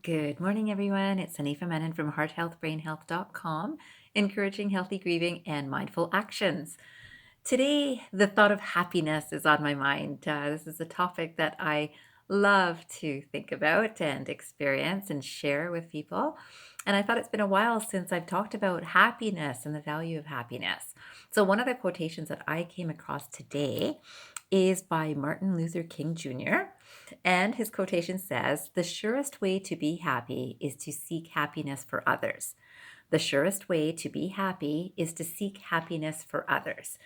Good morning, everyone. It's Hanifa Menon from hearthealthbrainhealth.com, encouraging healthy grieving and mindful actions. Today, the thought of happiness is on my mind. This is a topic that I love to think about and experience and share with people. And I thought it's been a while since I've talked about happiness and the value of happiness. So, one of the quotations that I came across today is by Martin Luther King Jr. And his quotation says, "The surest way to be happy is to seek happiness for others. The surest way to be happy is to seek happiness for others."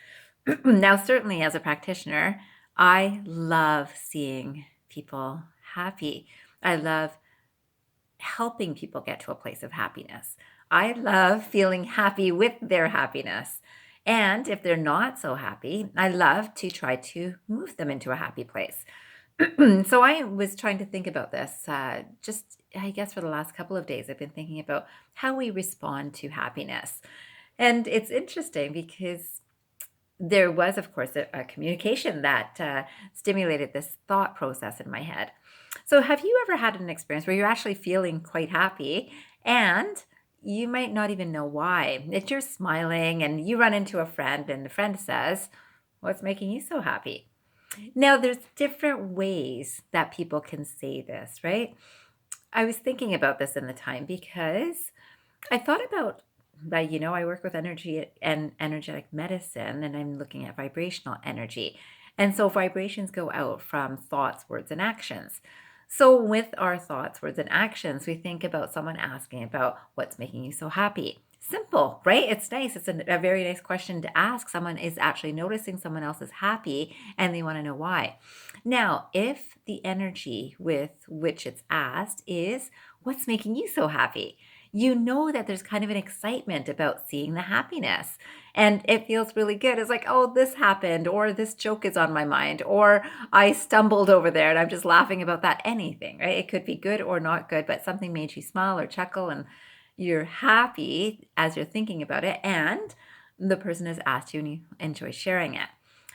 Now, certainly as a practitioner, I love seeing people happy. I love helping people get to a place of happiness. I love feeling happy with their happiness. And if they're not so happy, I love to try to move them into a happy place. So I was trying to think about this just, I guess, for the last couple of days. I've been thinking about how we respond to happiness. And it's interesting because there was, of course, a communication that stimulated this thought process in my head. So, have you ever had an experience where you're actually feeling quite happy and you might not even know why? That you're smiling and you run into a friend, and the friend says, "What's making you so happy?" Now, there's different ways that people can say this, right? I was thinking about this in the time because I thought about that, I work with energy and energetic medicine, and I'm looking at vibrational energy. And so vibrations go out from thoughts, words, and actions. So, with our thoughts, words, and actions, we think about someone asking about what's making you so happy. Simple, right? It's nice. It's a very nice question to ask. Someone is actually noticing someone else is happy and they want to know why. Now, if the energy with which it's asked is, "What's making you so happy?" you know that there's kind of an excitement about seeing the happiness. And it feels really good. It's like, "Oh, this happened," or "This joke is on my mind," or "I stumbled over there and I'm just laughing about that." Anything, right? It could be good or not good, but something made you smile or chuckle, and you're happy as you're thinking about it. And the person has asked you and you enjoy sharing it.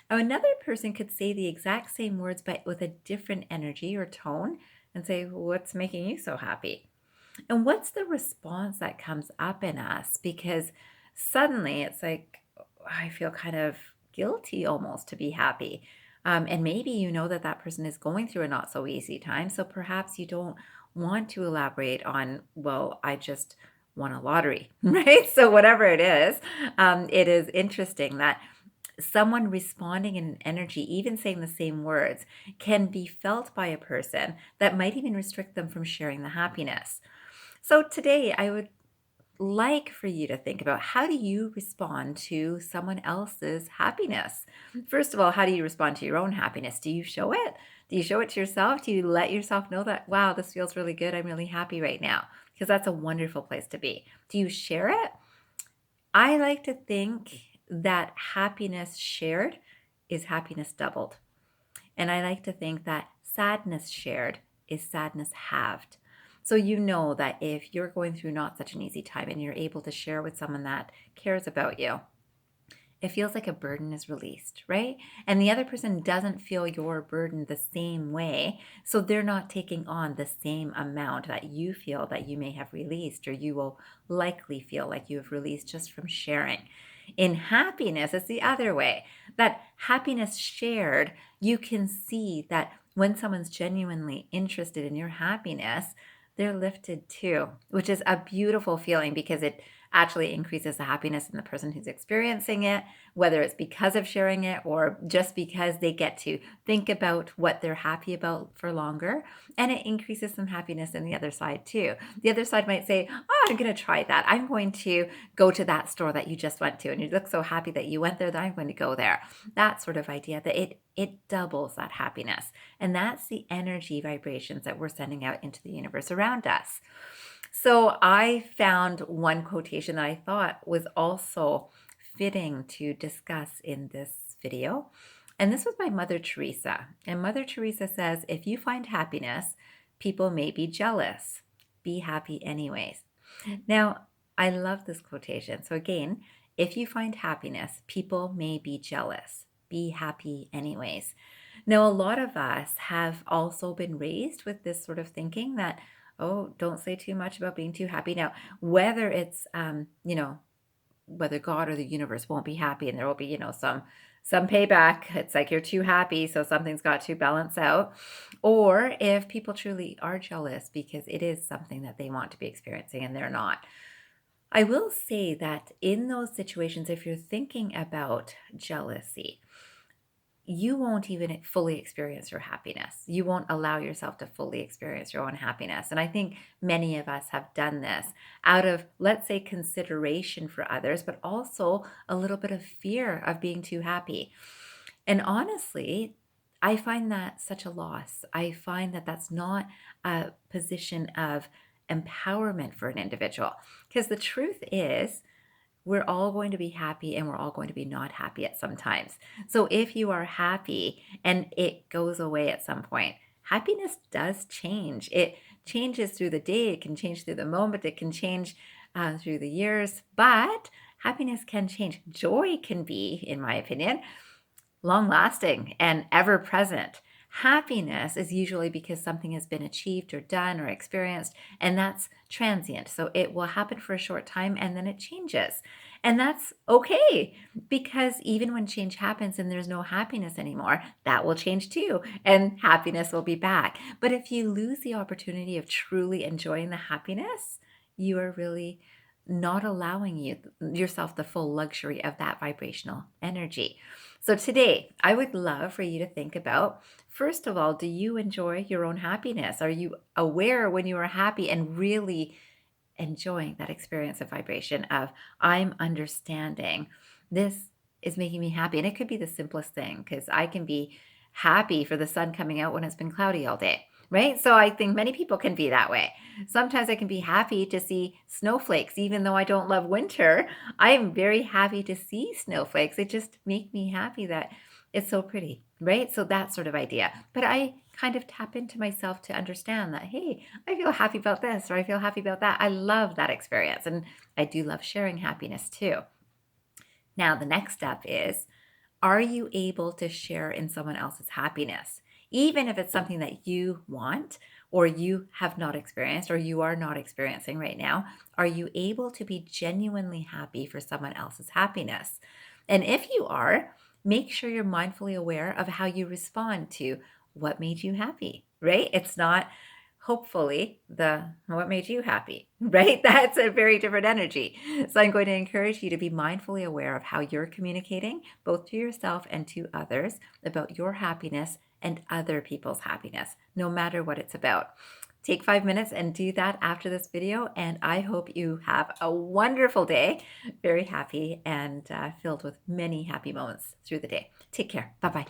Now, another person could say the exact same words, but with a different energy or tone and say, "What's making you so happy?" And what's the response that comes up in us? Because suddenly it's like, I feel kind of guilty almost to be happy. And maybe you know that that person is going through a not so easy time. So perhaps you don't want to elaborate on, "Well, I just won a lottery," right? So whatever it is interesting that someone responding in an energy, even saying the same words, can be felt by a person that might even restrict them from sharing the happiness. So today, I would like for you to think about, how do you respond to someone else's happiness? First of all, how do you respond to your own happiness? Do you show it? Do you show it to yourself? Do you let yourself know that, "Wow, this feels really good. I'm really happy right now"? Because that's a wonderful place to be. Do you share it? I like to think that happiness shared is happiness doubled. And I like to think that sadness shared is sadness halved. So you know that if you're going through not such an easy time and you're able to share with someone that cares about you, it feels like a burden is released, right? And the other person doesn't feel your burden the same way. So they're not taking on the same amount that you feel that you may have released, or you will likely feel like you have released just from sharing. In happiness, it's the other way. That happiness shared, you can see that when someone's genuinely interested in your happiness, they're lifted too, which is a beautiful feeling because it actually increases the happiness in the person who's experiencing it, whether it's because of sharing it or just because they get to think about what they're happy about for longer. And it increases some happiness in the other side too. The other side might say, "Oh, I'm going to try that. I'm going to go to that store that you just went to. And you look so happy that you went there that I'm going to go there." That sort of idea, that it doubles that happiness. And that's the energy vibrations that we're sending out into the universe around us. So I found one quotation that I thought was also fitting to discuss in this video. And this was by Mother Teresa. And Mother Teresa says, "If you find happiness, people may be jealous. Be happy anyways." Now, I love this quotation. So again, if you find happiness, people may be jealous. Be happy anyways. Now, a lot of us have also been raised with this sort of thinking that, Oh, don't say too much about being too happy. Now, whether it's, whether God or the universe won't be happy and there will be, some payback. It's like you're too happy, so something's got to balance out. Or if people truly are jealous because it is something that they want to be experiencing and they're not. I will say that in those situations, if you're thinking about jealousy, you won't even fully experience your happiness. You won't allow yourself to fully experience your own happiness. And I think many of us have done this out of, let's say, consideration for others, but also a little bit of fear of being too happy. And honestly, I find that such a loss. I find that that's not a position of empowerment for an individual. Because the truth is, we're all going to be happy and we're all going to be not happy at some times. So if you are happy and it goes away at some point, happiness does change. It changes through the day, it can change through the moment, it can change through the years, but happiness can change. Joy can be, in my opinion, long lasting and ever present. Happiness is usually because something has been achieved or done or experienced, and that's transient. So it will happen for a short time and then it changes. And that's okay because even when change happens and there's no happiness anymore, that will change too, and happiness will be back. But if you lose the opportunity of truly enjoying the happiness, you are really not allowing yourself the full luxury of that vibrational energy. So today, I would love for you to think about, first of all, do you enjoy your own happiness? Are you aware when you are happy and really enjoying that experience of vibration of I'm understanding this is making me happy? And it could be the simplest thing because I can be happy for the sun coming out when it's been cloudy all day. Right. So I think many people can be that way. Sometimes I can be happy to see snowflakes, even though I don't love winter. I am very happy to see snowflakes. They just make me happy that it's so pretty. Right. So that sort of idea. But I kind of tap into myself to understand that, hey, I feel happy about this or I feel happy about that. I love that experience. And I do love sharing happiness too. Now, the next step is, are you able to share in someone else's happiness? Even if it's something that you want or you have not experienced or you are not experiencing right now, are you able to be genuinely happy for someone else's happiness? And if you are, make sure you're mindfully aware of how you respond to what made you happy, right? It's not hopefully the what made you happy, right? That's a very different energy. So I'm going to encourage you to be mindfully aware of how you're communicating both to yourself and to others about your happiness and other people's happiness, no matter what it's about. Take 5 minutes and do that after this video. And I hope you have a wonderful day, very happy and filled with many happy moments through the day. Take care. Bye bye.